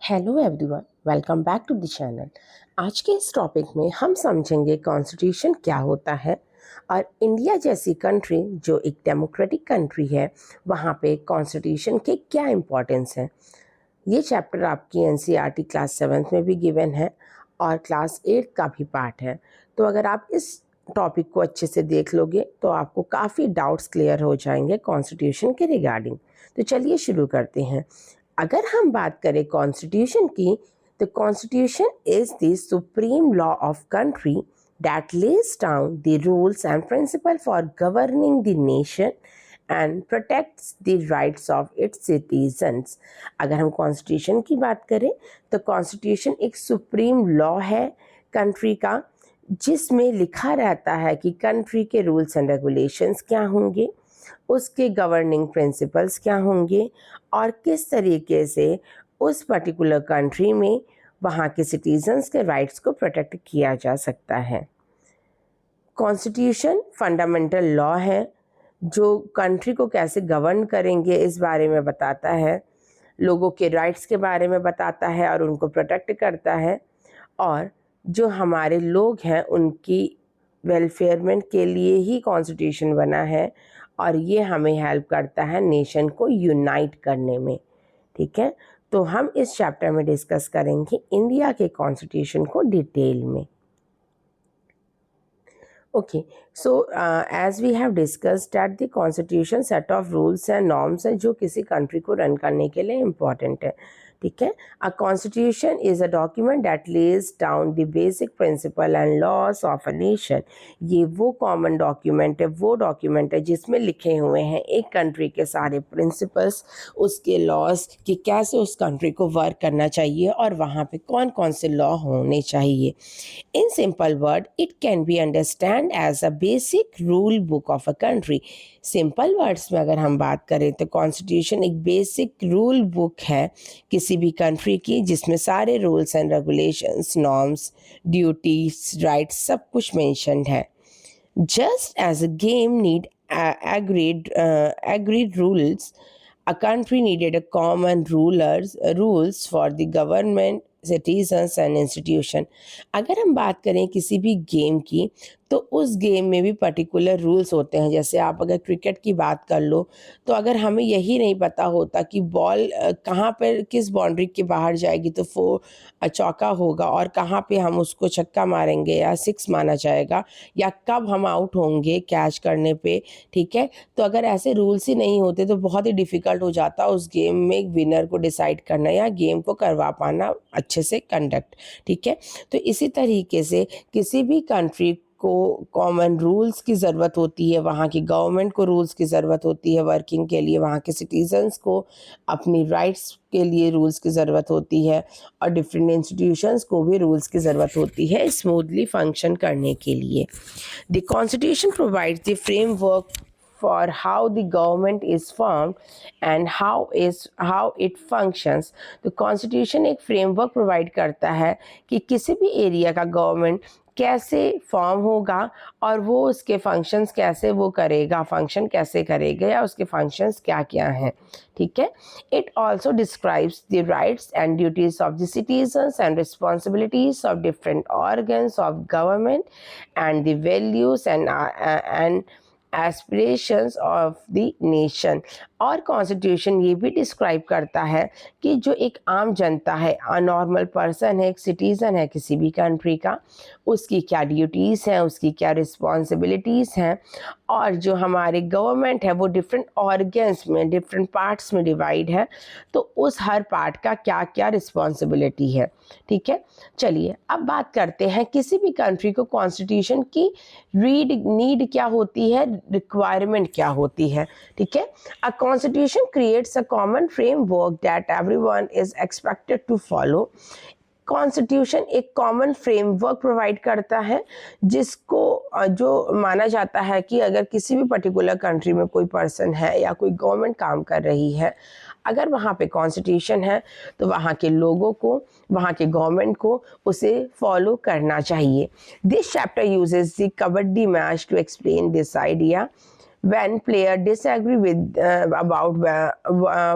Hello everyone, welcome back to the channel. आज के इस टॉपिक में हम समझेंगे कॉन्स्टिट्यूशन क्या होता है और इंडिया जैसी कंट्री जो एक डेमोक्रेटिक कंट्री है वहाँ पे कॉन्स्टिट्यूशन के क्या इम्पोर्टेंस है। ये चैप्टर आपकी एनसीईआरटी क्लास 7 में भी गिवन है और क्लास 8 का भी पार्ट है। तो अगर आप इस टॉपिक को अच्छे से देख लोगे तो आपको काफ़ी डाउट्स क्लियर हो जाएंगे कॉन्स्टिट्यूशन के रिगार्डिंग। तो चलिए शुरू करते हैं। अगर हम बात करें कॉन्स्टिट्यूशन की, तो constitution is the supreme law of country that lays down the rules and principle for governing the nation and protects the rights of its citizens। अगर हम कॉन्स्टिट्यूशन की बात करें तो कॉन्स्टिट्यूशन एक सुप्रीम लॉ है कंट्री का, जिसमें लिखा रहता है कि कंट्री के रूल्स एंड रेगुलेशंस क्या होंगे, उसके गवर्निंग प्रिंसिपल्स क्या होंगे और किस तरीके से उस पर्टिकुलर कंट्री में वहाँ के सिटीजन्स के राइट्स को प्रोटेक्ट किया जा सकता है। कॉन्स्टिट्यूशन फंडामेंटल लॉ है जो कंट्री को कैसे गवर्न करेंगे इस बारे में बताता है, लोगों के राइट्स के बारे में बताता है और उनको प्रोटेक्ट करता है, और जो हमारे लोग हैं उनकी वेलफेयरमेंट के लिए ही कॉन्स्टिट्यूशन बना है और ये हमें हेल्प करता है नेशन को यूनाइट करने में। ठीक है, तो हम इस चैप्टर में डिस्कस करेंगे इंडिया के कॉन्स्टिट्यूशन को डिटेल में। Okay, so as we have discussed that the constitution set of rules and norms है जो किसी कंट्री को रन करने के लिए इम्पॉर्टेंट है। ठीक है, a constitution is a document that lays down the basic principle and loss of a nation. ये वो कॉमन डॉक्यूमेंट है, वो डॉक्यूमेंट है जिसमें लिखे हुए हैं एक कंट्री के सारे प्रिंसिपल्स, उसके लॉस कि कैसे उस कंट्री को वर्क करना चाहिए और वहाँ पे कौन कौन से लॉ होने चाहिए। In simple word, it can be understand as a basic rule book of a country। Simple words में अगर हम बात करें तो कॉन्स्टिट्यूशन एक बेसिक रूल बुक है किसी भी कंट्री की, जिसमें सारे rules and regulations, norms, duties, rights सब कुछ मेंशन्ड है। Just as a game need agreed rules, a country needed a common rules for the government, citizens and institution. अगर हम बात करें किसी भी गेम की तो उस गेम में भी पर्टिकुलर रूल्स होते हैं। जैसे आप अगर क्रिकेट की बात कर लो तो अगर हमें यही नहीं पता होता कि बॉल कहाँ पर किस बाउंड्री के बाहर जाएगी तो चौका होगा और कहाँ पे हम उसको छक्का मारेंगे या सिक्स माना जाएगा या कब हम आउट होंगे कैच करने पे। ठीक है, तो अगर ऐसे रूल्स ही नहीं होते तो बहुत ही डिफ़िकल्ट हो जाता उस गेम में विनर को डिसाइड करना या गेम को करवा पाना अच्छे से कंडक्ट। ठीक है, तो इसी तरीके से किसी भी कंट्री को कॉमन रूल्स की ज़रूरत होती है, वहाँ की गवर्नमेंट को रूल्स की ज़रूरत होती है वर्किंग के लिए, वहाँ के सिटीजन्स को अपनी राइट्स के लिए रूल्स की ज़रूरत होती है और डिफरेंट इंस्टीट्यूशंस को भी रूल्स की ज़रूरत होती है स्मूथली फंक्शन करने के लिए। The constitution provides the framework for how the government is formed and how it functions। तो कॉन्स्टिट्यूशन एक फ्रेमवर्क प्रोवाइड करता है कि किसी भी एरिया का गवर्नमेंट कैसे फॉर्म होगा और वो उसके फंक्शंस कैसे वो करेगा, फंक्शन कैसे करेगा या उसके फंक्शंस क्या क्या हैं। ठीक है, it also describes the rights and duties of the citizens and responsibilities of different organs of government and the values and aspirations of the nation. और कॉन्स्टिट्यूशन ये भी डिस्क्राइब करता है कि जो एक आम जनता है, अ नॉर्मल पर्सन है, एक सिटीज़न है किसी भी कंट्री का, उसकी क्या ड्यूटीज़ हैं, उसकी क्या रिस्पॉन्सिबिलिटीज़ हैं, और जो हमारे गवर्नमेंट है वो डिफरेंट ऑर्गन्स में, डिफरेंट पार्ट्स में डिवाइड है, तो उस हर पार्ट का क्या क्या रिस्पॉन्सिबिलिटी है। ठीक है, चलिए अब बात करते हैं किसी भी कंट्री को कॉन्स्टिट्यूशन की नीड क्या होती है, रिक्वायरमेंट क्या होती है। ठीक है, a constitution creates a common framework that everyone is expected to follow. Constitution एक कॉमन फ्रेमवर्क प्रोवाइड करता है जिसको जो माना जाता है कि अगर किसी भी पर्टिकुलर कंट्री में कोई पर्सन है या कोई गवर्नमेंट काम कर रही है, अगर वहाँ पे कॉन्स्टिट्यूशन है तो वहाँ के लोगों को, वहाँ के गवर्नमेंट को उसे फॉलो करना चाहिए। This chapter uses the kabaddi match to explain this idea. When player disagree with about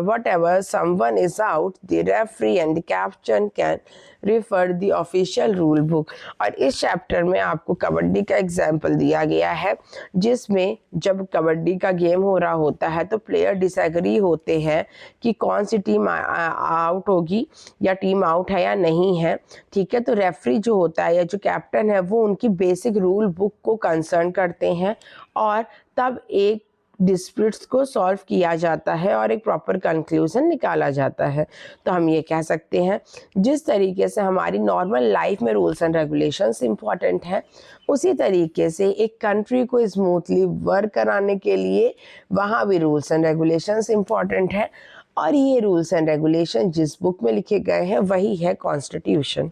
whatever someone is out, the referee and the captain can refer the official rule book. और इस chapter में आपको कबड्डी का example दिया गया है, जिसमें जब कबड्डी का गेम हो रहा होता है तो प्लेयर डिसएग्री होते हैं कि कौन सी टीम आउट होगी या टीम आउट है या नहीं है। ठीक है, तो रेफरी जो होता है या जो कैप्टन है वो उनकी बेसिक रूल बुक को कंसर्न करते हैं और तब एक डिस्प्यूट्स को सॉल्व किया जाता है और एक प्रॉपर कंक्लूजन निकाला जाता है। तो हम ये कह सकते हैं जिस तरीके से हमारी नॉर्मल लाइफ में रूल्स एंड रेगुलेशंस इम्पॉर्टेंट है, उसी तरीके से एक कंट्री को स्मूथली वर्क कराने के लिए वहाँ भी रूल्स एंड रेगुलेशंस इम्पॉर्टेंट है। और ये रूल्स एंड रेगुलेशन जिस बुक में लिखे गए हैं वही है constitution.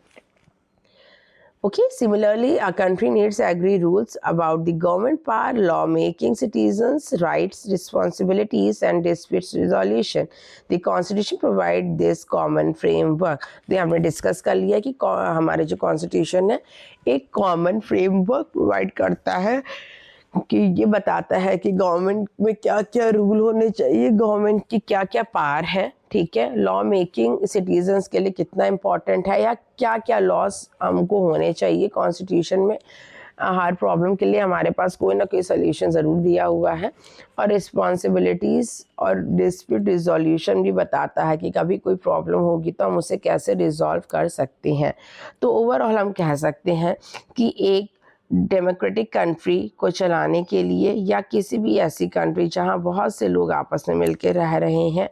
Okay, similarly, a country needs to agree rules about the government power, law making, citizens' rights, responsibilities, and disputes resolution. The constitution provides this common framework. तो हमने discuss कर लिया कि हमारे जो कॉन्स्टिट्यूशन है एक कॉमन फ्रेमवर्क प्रोवाइड करता है कि ये बताता है कि गवर्नमेंट में क्या क्या रूल होने चाहिए, गवर्नमेंट की क्या क्या पावर है। ठीक है, लॉ मेकिंग सिटीजन्स के लिए कितना इम्पोर्टेंट है या क्या क्या लॉस हमको होने चाहिए कॉन्स्टिट्यूशन में। हर प्रॉब्लम के लिए हमारे पास कोई ना कोई सोल्यूशन ज़रूर दिया हुआ है। और रिस्पॉन्सिबिलिटीज़ और डिस्प्यूट रिजोल्यूशन भी बताता है कि कभी कोई प्रॉब्लम होगी तो हम उसे कैसे रिजॉल्व कर सकते हैं। तो ओवरऑल हम कह सकते हैं कि एक डेमोक्रेटिक कंट्री को चलाने के लिए या किसी भी ऐसी कंट्री जहां बहुत से लोग आपस में मिलकर रह रहे हैं,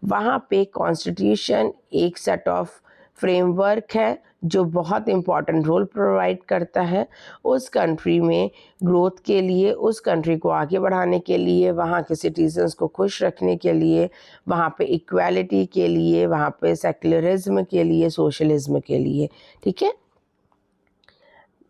वहां पे कॉन्स्टिट्यूशन एक सेट ऑफ फ्रेमवर्क है जो बहुत इम्पॉर्टेंट रोल प्रोवाइड करता है उस कंट्री में ग्रोथ के लिए, उस कंट्री को आगे बढ़ाने के लिए, वहाँ के सिटीजन्स को खुश रखने के लिए, वहाँ पे इक्वालिटी के लिए, वहाँ पे सेक्युलरिज्म के लिए, सोशलिज्म के लिए। ठीक है,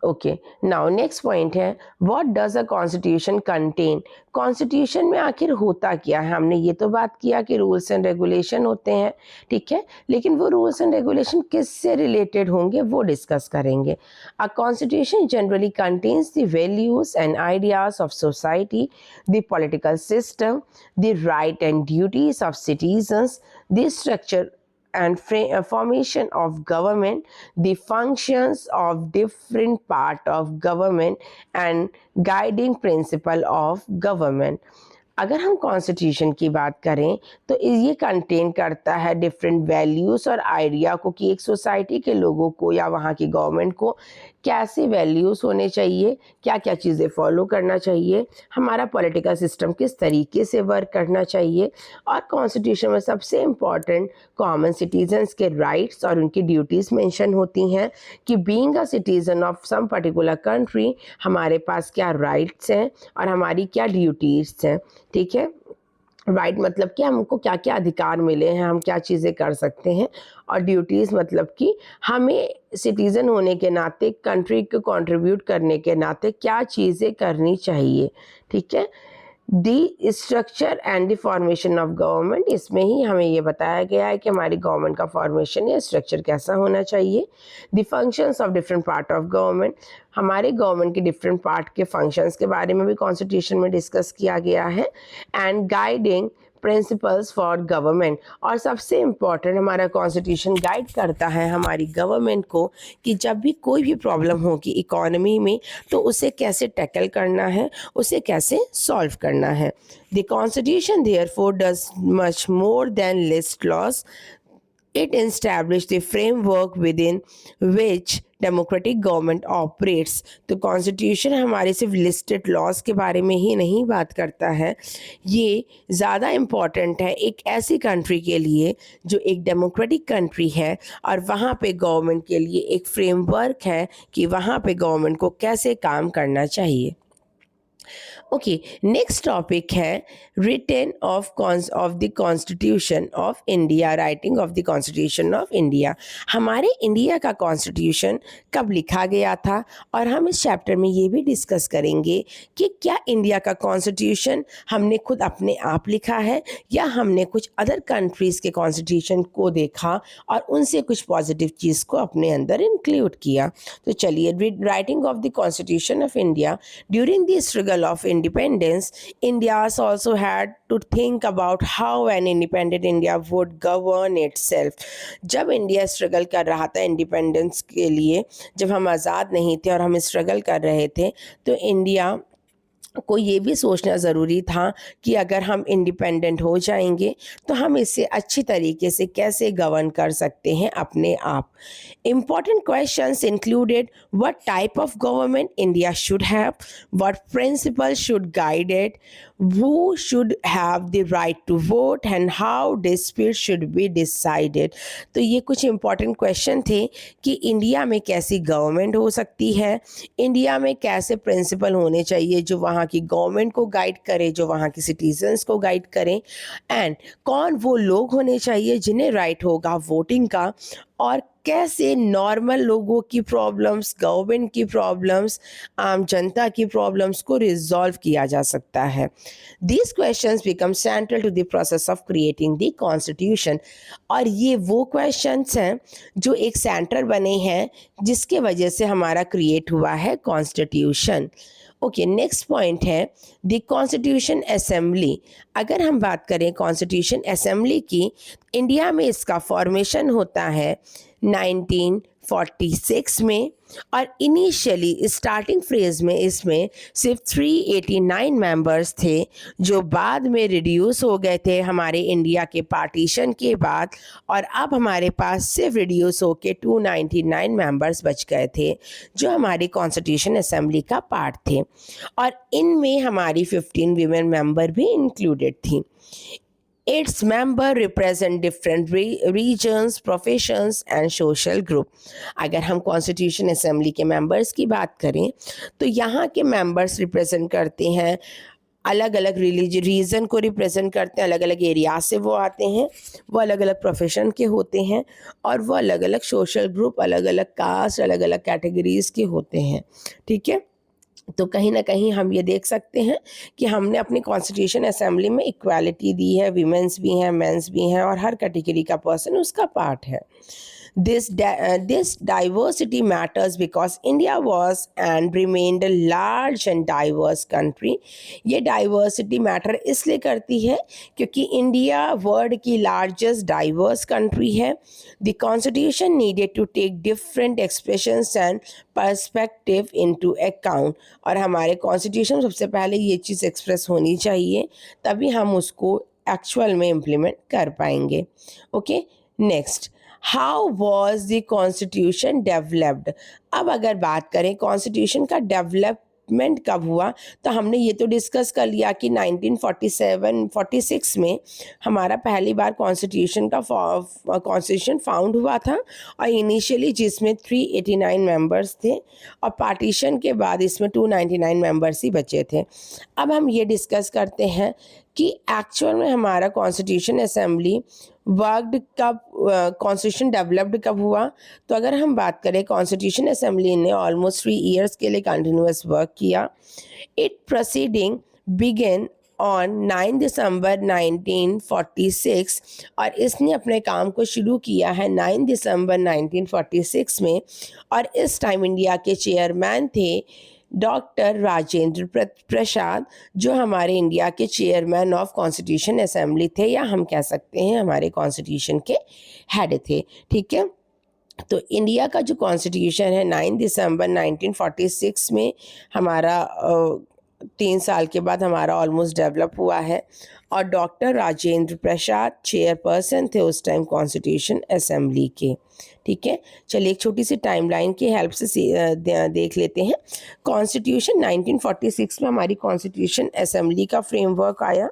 ओके, नाउ नेक्स्ट पॉइंट है what does a constitution contain. Constitution में आखिर होता क्या है। हमने ये तो बात किया कि रूल्स एंड रेगुलेशन होते हैं, ठीक है, लेकिन वो रूल्स एंड रेगुलेशन किससे रिलेटेड होंगे वो डिस्कस करेंगे। A constitution generally contains the values and ideas of society, the political system, the right and duties of citizens, the structure and formation of government, the functions of different part of government and guiding principle of government. अगर हम constitution की बात करें तो ये contain करता है different values और आइडिया को कि एक सोसाइटी के लोगों को या वहाँ की गवर्नमेंट को कैसे वैल्यूज़ होने चाहिए, क्या क्या चीज़ें फॉलो करना चाहिए, हमारा पॉलिटिकल सिस्टम किस तरीके से वर्क करना चाहिए। और कॉन्स्टिट्यूशन में सबसे इम्पॉर्टेंट कॉमन सिटीजन्स के राइट्स और उनकी ड्यूटीज़ मेंशन होती हैं कि being a citizen of some particular country हमारे पास क्या राइट्स हैं और हमारी क्या ड्यूटीज़ हैं। ठीक है, राइट मतलब कि हमको क्या क्या अधिकार मिले हैं, हम क्या चीज़ें कर सकते हैं, और ड्यूटीज़ मतलब कि हमें सिटीज़न होने के नाते कंट्री को कंट्रीब्यूट करने के नाते क्या चीज़ें करनी चाहिए। ठीक है, the structure and the formation of government, इसमें ही हमें ये बताया गया है कि हमारी गवर्नमेंट का फॉर्मेशन या स्ट्रक्चर कैसा होना चाहिए। The functions of different part of government, हमारे गवर्नमेंट के डिफरेंट पार्ट के फंक्शंस के बारे में भी कॉन्स्टिट्यूशन में डिस्कस किया गया है। And guiding principles for government, और सबसे इम्पॉर्टेंट हमारा कॉन्स्टिट्यूशन गाइड करता है हमारी गवर्नमेंट को कि जब भी कोई भी प्रॉब्लम होगी इकोनॉमी में तो उसे कैसे टैकल करना है, उसे कैसे सॉल्व करना है। The constitution therefore does much more than list laws, it established the framework within which democratic government operates. तो कॉन्स्टिट्यूशन हमारे सिर्फ लिस्टेड लॉज के बारे में ही नहीं बात करता है, ये ज़्यादा इम्पॉर्टेंट है एक ऐसी कंट्री के लिए जो एक डेमोक्रेटिक कंट्री है और वहाँ पे गवर्नमेंट के लिए एक फ्रेमवर्क है कि वहाँ पे गवर्नमेंट को कैसे काम करना चाहिए। ओके, नेक्स्ट टॉपिक है written of the constitution of India, writing of the constitution of India. हमारे इंडिया का कॉन्स्टिट्यूशन कब लिखा गया था, और हम इस चैप्टर में ये भी डिस्कस करेंगे कि क्या इंडिया का कॉन्स्टिट्यूशन हमने खुद अपने आप लिखा है या हमने कुछ अदर कंट्रीज़ के कॉन्स्टिट्यूशन को देखा और उनसे कुछ पॉजिटिव चीज़ को अपने अंदर इंक्लूड किया। तो चलिए, writing of the constitution of India during the struggle struggle of independence, India's also had to think about how an independent India would govern itself. जब इंडिया स्ट्रगल कर रहा था इंडिपेंडेंस के लिए, जब हम आज़ाद नहीं थे और हम स्ट्रगल कर रहे थे, तो इंडिया को ये भी सोचना ज़रूरी था कि अगर हम इंडिपेंडेंट हो जाएंगे तो हम इससे अच्छी तरीके से कैसे गवर्न कर सकते हैं अपने आप. Important questions included what type of government India should have, what principles should guide it, who should have the right to vote and how disputes should be decided. तो ये कुछ important question थे कि इंडिया में कैसी government हो सकती है, इंडिया में कैसे प्रिंसिपल होने चाहिए जो वहाँ की गवर्नमेंट को गाइड करे, जो वहाँ की सिटीजन्स को गाइड करें, एंड कौन वो लोग होने चाहिए जिन्हें राइट होगा वोटिंग का, और कैसे नॉर्मल लोगों की प्रॉब्लम्स, गवर्नमेंट की प्रॉब्लम्स, आम जनता की प्रॉब्लम्स को रिजॉल्व किया जा सकता है. These questions become central to the process of creating the constitution. और ये वो क्वेश्चंस हैं जो एक सेंटर बने हैं जिसके वजह से हमारा क्रिएट हुआ है कॉन्स्टिट्यूशन. ओके, नेक्स्ट पॉइंट है द कॉन्स्टिट्यूशन असेंबली. अगर हम बात करें कॉन्स्टिट्यूशन असेंबली की, इंडिया में इसका फॉर्मेशन होता है 1946 में, और इनिशियली स्टार्टिंग फेज में इसमें सिर्फ 389 मेंबर्स थे जो बाद में रिड्यूस हो गए थे हमारे इंडिया के पार्टीशन के बाद, और अब हमारे पास सिर्फ रिड्यूस होके 299 मेंबर्स बच गए थे जो हमारी कॉन्स्टिट्यूशन असेंबली का पार्ट थे, और इनमें हमारी 15 वीमेन मेंबर भी इंक्लूडेड थी. Its members represent different regions, professions and social group. अगर हम कॉन्स्टिट्यूशन असेंबली के मेंबर्स की बात करें तो यहाँ के मेंबर्स रिप्रेजेंट करते हैं अलग अलग रीजन को रिप्रेजेंट करते हैं, अलग अलग एरिया से वो आते हैं, वो अलग अलग प्रोफेशन के होते हैं, और वो अलग अलग सोशल ग्रुप, अलग अलग कास्ट, अलग अलग कैटेगरीज के होते हैं. ठीक है, तो कहीं ना कहीं हम ये देख सकते हैं कि हमने अपनी कॉन्स्टिट्यूशन असेंबली में इक्वालिटी दी है, वीमेंस भी हैं, मेंस भी हैं, और हर कैटेगरी का पर्सन उसका पार्ट है. This diversity matters because India was and remained a large and diverse country. ये diversity matter इसलिए करती है क्योंकि इंडिया वर्ल्ड की largest diverse country है. The constitution needed to take different expressions and perspective into account. और हमारे constitution सबसे पहले ये चीज़ express होनी चाहिए, तभी हम उसको एक्चुअल में इम्प्लीमेंट कर पाएंगे. Okay, next, how was the constitution developed. अब अगर बात करें कॉन्स्टिट्यूशन का डेवलपमेंट कब हुआ, तो हमने ये तो डिस्कस कर लिया कि 1947-46 में हमारा पहली बार कॉन्स्टिट्यूशन फाउंड हुआ था, और इनिशियली जिसमें 389 मेंबर्स थे, और पार्टीशन के बाद इसमें 299 मेंबर्स ही बचे थे. अब हम ये डिस्कस करते हैं कि एक्चुअल में हमारा कॉन्स्टिट्यूशन असेंबली वर्कड कब, कॉन्स्टिट्यूशन डेवलप्ड कब हुआ. तो अगर हम बात करें कॉन्स्टिट्यूशन असेंबली ने ऑलमोस्ट 3 ईयर्स के लिए कंटिन्यूस वर्क किया. इट प्रोसीडिंग बिगेन ऑन 9 दिसंबर 1946, और इसने अपने काम को शुरू किया है 9 दिसंबर 1946 में, और इस टाइम इंडिया के चेयरमैन थे डॉक्टर राजेंद्र प्रसाद, जो हमारे इंडिया के चेयरमैन ऑफ कॉन्स्टिट्यूशन असेंबली थे, या हम कह सकते हैं हमारे कॉन्स्टिट्यूशन के हेड थे. ठीक है, तो इंडिया का जो कॉन्स्टिट्यूशन है 9 दिसंबर 1946 में हमारा 3 साल के बाद हमारा ऑलमोस्ट डेवलप हुआ है, और डॉक्टर राजेंद्र प्रसाद चेयरपर्सन थे उस टाइम कॉन्स्टिट्यूशन असेंबली के. ठीक है, चलिए एक छोटी सी टाइमलाइन की हेल्प से देख लेते हैं. कॉन्स्टिट्यूशन 1946 में हमारी कॉन्स्टिट्यूशन असेंबली का फ्रेमवर्क आया.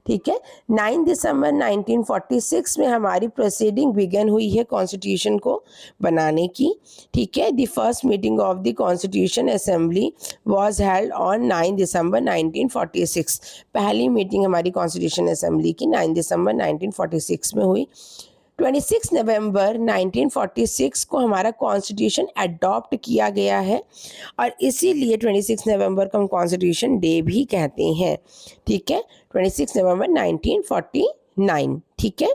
ठीक है, 9 दिसंबर 1946 में हमारी प्रोसीडिंग बिगन हुई है कॉन्स्टिट्यूशन को बनाने की. ठीक है, the first meeting of the constitution assembly was held on 9 दिसंबर 1946. पहली मीटिंग हमारी कॉन्स्टिट्यूशन असेंबली की 9 दिसंबर 1946 में हुई. 26 नवंबर 1946 को हमारा कॉन्स्टिट्यूशन अडॉप्ट किया गया है, और इसीलिए 26 नवंबर को हम कॉन्स्टिट्यूशन डे भी कहते हैं. ठीक है, 26 नवंबर 1946 9, ठीक है।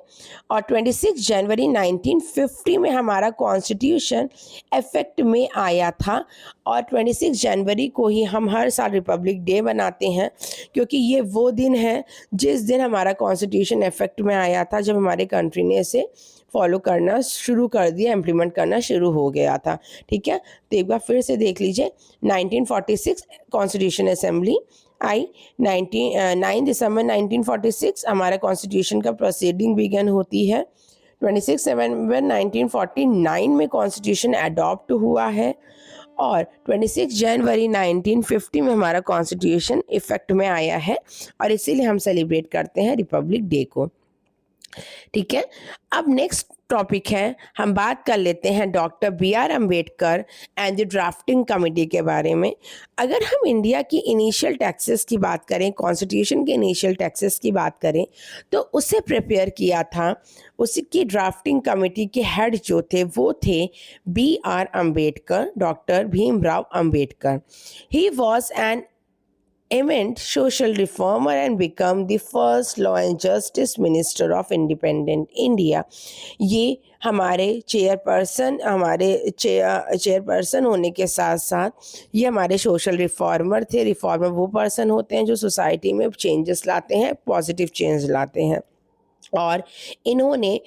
और 26 जनवरी 1950 में हमारा कॉन्स्टिट्यूशन इफेक्ट में आया था, और 26 जनवरी को ही हम हर साल रिपब्लिक डे बनाते हैं, क्योंकि ये वो दिन है जिस दिन हमारा कॉन्स्टिट्यूशन इफेक्ट में आया था, जब हमारे कंट्री ने इसे फॉलो करना शुरू कर दिया, इम्प्लीमेंट करना शुरू हो गया था, ठीक है। तो एक बार फिर से देख लीजिए, 1946 कॉन्स्टिट्यूशन असेंबली आई, 9 दिसंबर 1946 हमारे कॉन्स्टिट्यूशन का प्रोसीडिंग बिगन होती है। 26 नवंबर 1949 में कॉन्स्टिट्यूशन अडॉप्ट हुआ है, और 26 जनवरी 1950 में हमारा कॉन्स्टिट्यूशन इफेक्ट में आया है, और इसीलिए हम सेलिब्रेट करते हैं रिपब्लिक डे को, ठीक है। अब नेक्स्ट टॉपिक है, हम बात कर लेते हैं doctor B.R. Ambedkar and the drafting committee के बारे में। अगर हम इंडिया की इनिशियल टैक्सेस की बात करें, कॉन्स्टिट्यूशन के इनिशियल टैक्सेस की बात करें, तो उसे प्रिपेयर किया था, उसकी ड्राफ्टिंग कमेटी के हेड जो थे वो थे B.R. Ambedkar, doctor Bhimrao Ambedkar. He was an eminent social reformer and become the first law and justice minister of independent India। ये हमारे चेयरपर्सन होने के साथ साथ ये हमारे सोशल रिफॉर्मर थे। रिफॉर्मर वो पर्सन होते हैं जो सोसाइटी में चेंजेस लाते हैं, पॉजिटिव चेंज लाते हैं, और इन्होंने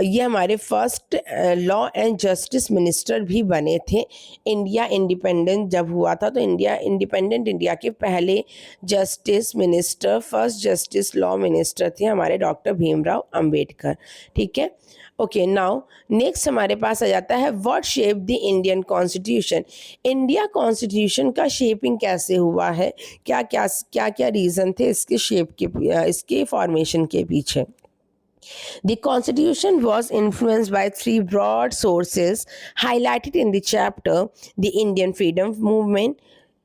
ये हमारे first law and justice minister भी बने थे। इंडिया इंडिपेंडेंट जब हुआ था, तो इंडिया के पहले justice minister, first justice law minister थे हमारे डॉक्टर भीमराव अंबेडकर, ठीक है। ओके, नाउ नेक्स्ट हमारे पास आ जाता है what shape the Indian constitution. India constitution का शेपिंग कैसे हुआ है, क्या क्या रीज़न थे इसके फॉर्मेशन के पीछे। The Constitution was influenced by three broad sources highlighted in the chapter: the Indian freedom movement,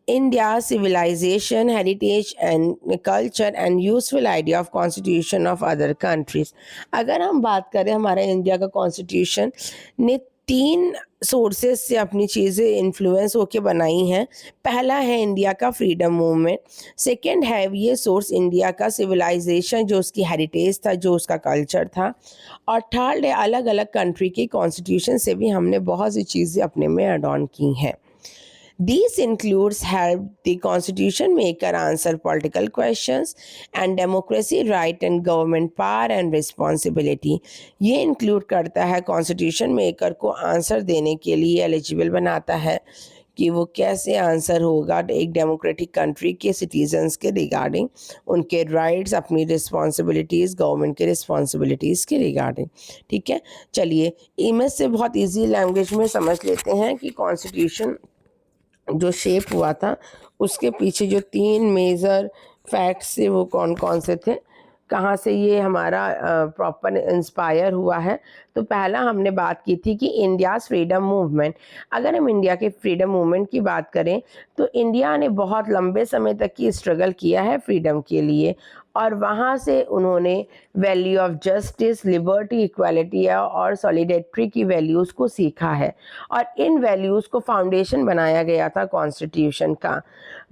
India's civilization, heritage and culture, and useful idea of constitution of other countries। अगर हम बात करें हमारे India का constitution ने 3 sources से अपनी चीज़ें इन्फ्लुएंस होके बनाई हैं। पहला है इंडिया का फ्रीडम मूवमेंट, सेकंड है ये सोर्स इंडिया का सिविलाइजेशन, जो उसकी हेरिटेज था, जो उसका कल्चर था, और थर्ड है अलग अलग कंट्री की कॉन्स्टिट्यूशन से भी हमने बहुत सी चीज़ें अपने में ऐड ऑन की हैं। These includes help the constitution maker answer political questions and democracy right and government power and responsibility। ये इंक्लूड करता है कॉन्स्टिट्यूशन मेकर को आंसर देने के लिए एलिजिबल बनाता है कि वो कैसे आंसर होगा एक डेमोक्रेटिक कंट्री के सिटीजन्स के रिगार्डिंग, उनके राइट्स, अपनी रिस्पॉन्सिबिलिटीज़, गवर्नमेंट के रिस्पॉन्सिबिलिटीज़ के रिगार्डिंग, ठीक है। चलिए इमेज से बहुत ईजी लैंग्वेज में समझ लेते हैं कि कॉन्स्टिट्यूशन जो शेप हुआ था उसके पीछे जो 3 मेजर फैक्ट्स थे वो कौन कौन से थे, कहाँ से ये हमारा प्रॉपर इंस्पायर हुआ है। तो पहला हमने बात की थी कि इंडियाज़ फ्रीडम मूवमेंट। अगर हम इंडिया के फ्रीडम मूवमेंट की बात करें तो इंडिया ने बहुत लंबे समय तक की स्ट्रगल किया है फ्रीडम के लिए, और वहाँ से उन्होंने value of justice, liberty, equality और सॉलिडेरिटी की वैल्यूज़ को सीखा है, और इन वैल्यूज़ को फाउंडेशन बनाया गया था कॉन्स्टिट्यूशन का।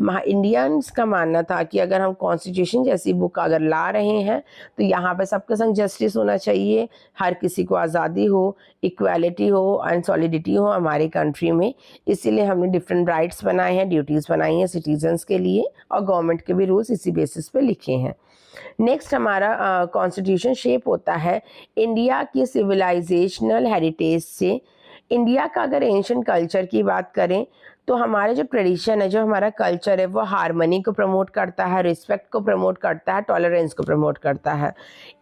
इंडियंस का मानना था कि अगर हम कॉन्स्टिट्यूशन जैसी बुक अगर ला रहे हैं तो यहाँ पे सबके संग जस्टिस होना चाहिए, हर किसी को आज़ादी हो, इक्वालिटी हो एंड सॉलिडिटी हो हमारी कंट्री में। इसीलिए हमने डिफरेंट राइट्स बनाए हैं, ड्यूटीज़ बनाई हैं सिटीजन्स के लिए, और गवर्नमेंट के भी रूल्स इसी बेसिस पे लिखे हैं। नेक्स्ट हमारा कॉन्स्टिट्यूशन शेप होता है इंडिया की सिविलाइजेशनल हेरिटेज से। इंडिया का अगर एंशिएंट कल्चर की बात करें तो हमारे जो ट्रेडिशन है, जो हमारा कल्चर है, वो हार्मनी को प्रमोट करता है, रिस्पेक्ट को प्रमोट करता है, टॉलरेंस को प्रमोट करता है।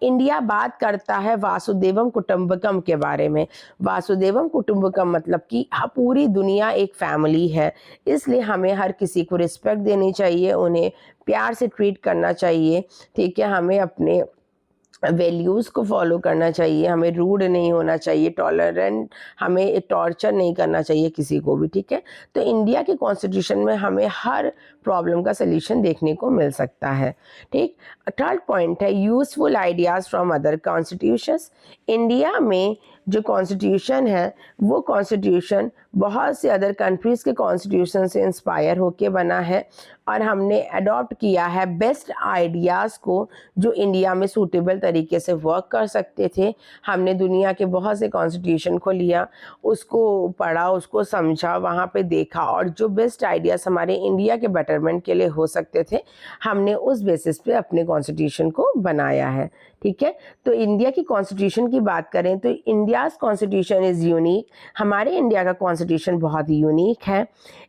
इंडिया बात करता है वासुदेवम कुटुंबकम के बारे में। वासुदेवम कुटुंबकम मतलब कि पूरी दुनिया एक फैमिली है, इसलिए हमें हर किसी को रिस्पेक्ट देनी चाहिए, उन्हें प्यार से ट्रीट करना चाहिए, ठीक है। हमें अपने वैल्यूज़ को फॉलो करना चाहिए, हमें रूड नहीं होना चाहिए, टॉलरेंट, हमें टॉर्चर नहीं करना चाहिए किसी को भी, ठीक है। तो इंडिया के कॉन्स्टिट्यूशन में हमें हर प्रॉब्लम का सलूशन देखने को मिल सकता है, ठीक। थर्ड पॉइंट है useful ideas from other constitutions. India में जो कॉन्स्टिट्यूशन है वो कॉन्स्टिट्यूशन बहुत से अदर कंट्रीज़ के कॉन्स्टिट्यूशन से इंस्पायर होके बना है और हमने अडॉप्ट किया है बेस्ट आइडियाज़ को जो इंडिया में सूटेबल तरीके से वर्क कर सकते थे। हमने दुनिया के बहुत से कॉन्स्टिट्यूशन को लिया, उसको पढ़ा, उसको समझा, वहाँ पे देखा और जो बेस्ट आइडियाज़ हमारे इंडिया के बेटरमेंट के लिए हो सकते थे, हमने उस बेसिस पे अपने कॉन्स्टिट्यूशन को बनाया है। ठीक है, तो इंडिया की कॉन्स्टिट्यूशन की बात करें तो इंडियाज़ कॉन्स्टिट्यूशन इज़ यूनिक। हमारे इंडिया का कॉन्स्टिट्यूशन बहुत ही यूनिक है।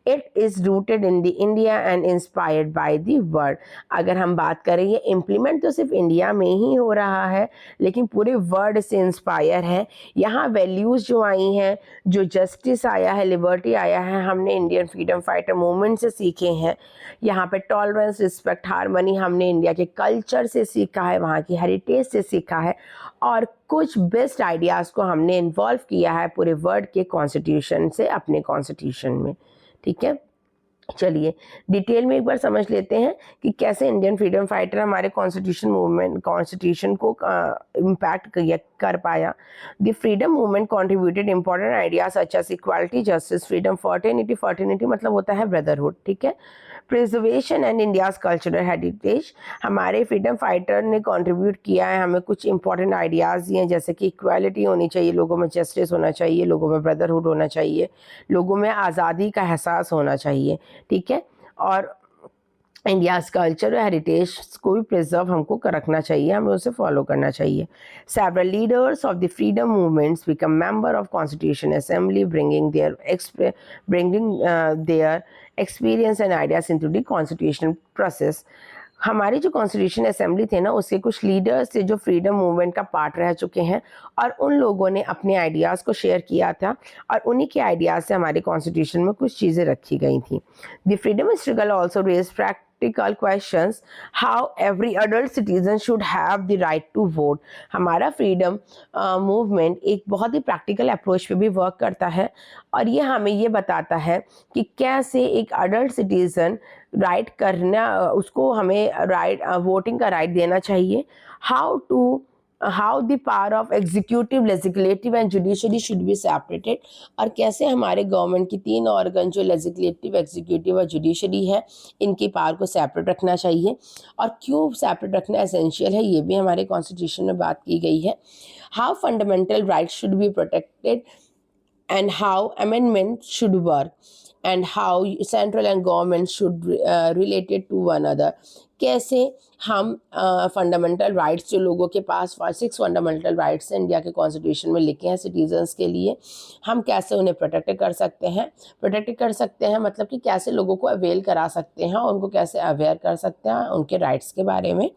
It is rooted in the India and inspired by the world. अगर हम बात करें ये इम्प्लीमेंट तो सिर्फ इंडिया में ही हो रहा है, लेकिन पूरे वर्ल्ड से इंस्पायर है। यहाँ वैल्यूज़ जो आई हैं, जो जस्टिस आया है, लिबर्टी आया है, हमने इंडियन फ्रीडम फाइटर मूवमेंट से सीखे हैं। यहाँ पे टॉलरेंस, रिस्पेक्ट, हार्मनी हमने इंडिया के कल्चर से सीखा है, वहाँ की हेरिटेज से सीखा है और कुछ बेस्ट आइडियाज़ को हमने इन्वॉल्व किया है पूरे वर्ल्ड के कॉन्स्टिट्यूशन से अपने कॉन्स्टिट्यूशन में। ठीक है, चलिए डिटेल में एक बार समझ लेते हैं कि कैसे इंडियन फ्रीडम फाइटर हमारे कॉन्स्टिट्यूशन मूवमेंट कॉन्स्टिट्यूशन को इम्पैक्ट कर पाया। The freedom movement contributed important ideas such as equality, justice, freedom, fraternity. Fraternity मतलब होता है ब्रदरहुड। ठीक है, preservation and India's cultural heritage. हमारे फ्रीडम फाइटर ने कंट्रीब्यूट किया है, हमें कुछ इंपॉर्टेंट आइडियाज़ दिए हैं जैसे कि इक्वालिटी होनी चाहिए, लोगों में जस्टिस होना चाहिए, लोगों में ब्रदरहुड होना चाहिए, लोगों में आज़ादी का एहसास होना चाहिए। ठीक है, और इंडियाज़ कल्चर और हेरिटेज को भी प्रिजर्व हमको रखना चाहिए, हमें उसे फॉलो करना चाहिए। Several leaders of the freedom movements become member of constitution assembly, bringing their experience and ideas into the constitutional process. हमारी जो कॉन्स्टिट्यूशन असेंबली थे ना, उसके कुछ लीडर्स थे जो फ्रीडम मूवमेंट का पार्ट रह चुके हैं और उन लोगों ने अपने आइडियाज़ को शेयर किया था और उन्हीं के आइडियाज़ से हमारे कॉन्स्टिट्यूशन में कुछ चीज़ें रखी गई थी। The freedom struggle also raise practical questions how every adult citizen should have the right to vote। हमारा फ्रीडम मूवमेंट एक बहुत ही प्रैक्टिकल अप्रोच पे भी वर्क करता है और ये हमें ये बताता है कि कैसे एक अडल्ट सिटीज़न राइट करना, उसको हमें राइट वोटिंग का राइट देना चाहिए। How the power of executive, legislative and judiciary should be separated. और कैसे हमारे गवर्नमेंट की तीन ऑर्गन जो लेजिस्लेटिव, एग्जीक्यूटिव और जुडिशरी है, इनकी पावर को सेपरेट रखना चाहिए और क्यों सेपरेट रखना एसेंशियल है, ये भी हमारे कॉन्स्टिट्यूशन में बात की गई है। How fundamental rights should be protected and how amendments should work and how central and government should related to one another। कैसे हम फंडामेंटल राइट्स जो लोगों के पास 6 फंडामेंटल राइट्स इंडिया के कॉन्स्टिट्यूशन में लिखे हैं सिटीजन्स के लिए, हम कैसे उन्हें प्रोटेक्ट कर सकते हैं मतलब कि कैसे लोगों को अवेल करा सकते हैं, उनको कैसे अवेयर कर सकते हैं उनके राइट्स के बारे में,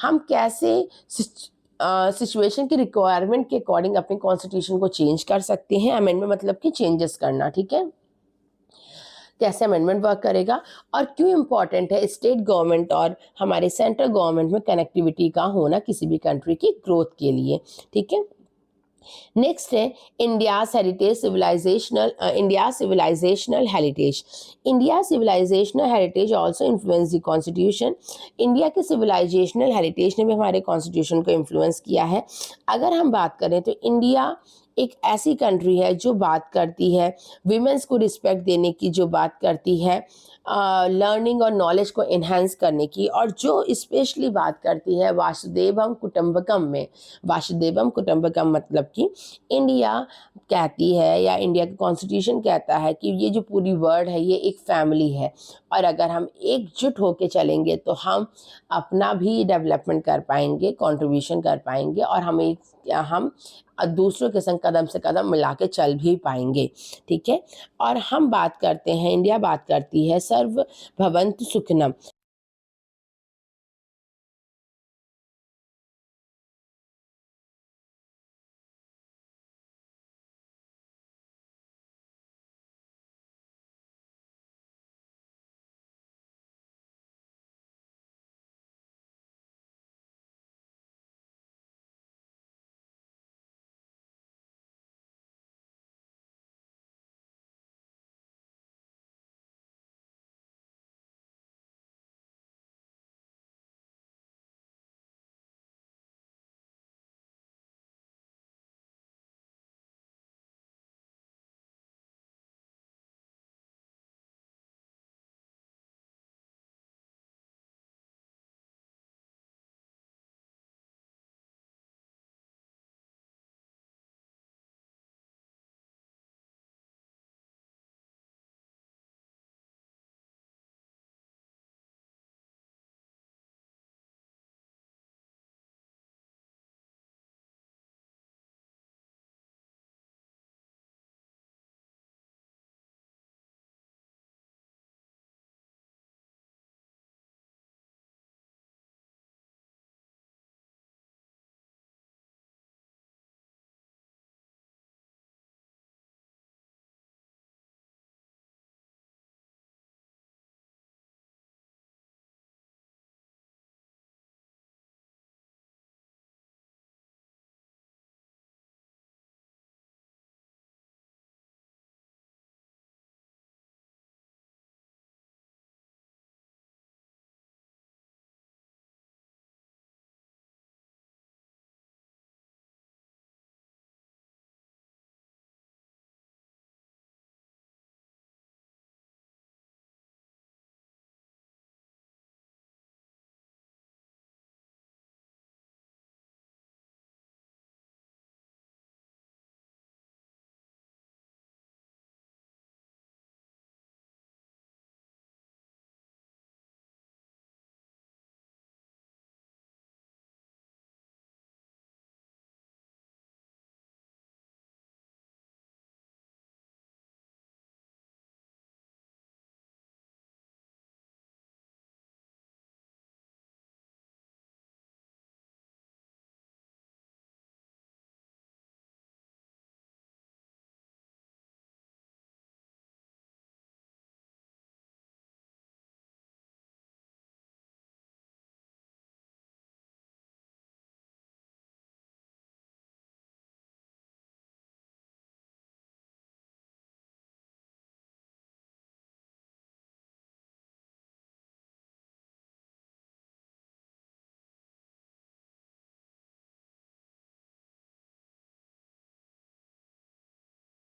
हम कैसे सिचुएशन की रिक्वायरमेंट के अकॉर्डिंग अपने कॉन्स्टिट्यूशन को चेंज कर सकते हैं। अमेंडमेंट मतलब कि चेंजेस करना। ठीक है, कैसे अमेंडमेंट वर्क करेगा और क्यों इम्पॉर्टेंट है स्टेट गवर्नमेंट और हमारे सेंट्रल गवर्नमेंट में कनेक्टिविटी का होना किसी भी कंट्री की ग्रोथ के लिए। ठीक है, नेक्स्ट है India civilisational heritage. India civilisational heritage also influence the constitution. India के सिविलाइजेशनल हेरिटेज ने भी हमारे कॉन्स्टिट्यूशन को इन्फ्लुएंस किया है। अगर हम बात करें तो इंडिया एक ऐसी कंट्री है जो बात करती है विमेंस को रिस्पेक्ट देने की, जो बात करती है लर्निंग और नॉलेज को इन्हेंस करने की, और जो स्पेशली बात करती है वासुदेवम कुटुंबकम में। वासुदेवम कुटुंबकम मतलब कि इंडिया कहती है या इंडिया का कॉन्स्टिट्यूशन कहता है कि ये जो पूरी वर्ल्ड है ये एक फैमिली है और अगर हम एकजुट होकर चलेंगे तो हम अपना भी डेवलपमेंट कर पाएंगे, कंट्रीब्यूशन कर पाएंगे और हम दूसरों के संग कदम से कदम मिला के चल भी पाएंगे। ठीक है, और हम बात करते हैं, इंडिया बात करती है सर्व भवन्तु सुखिनम,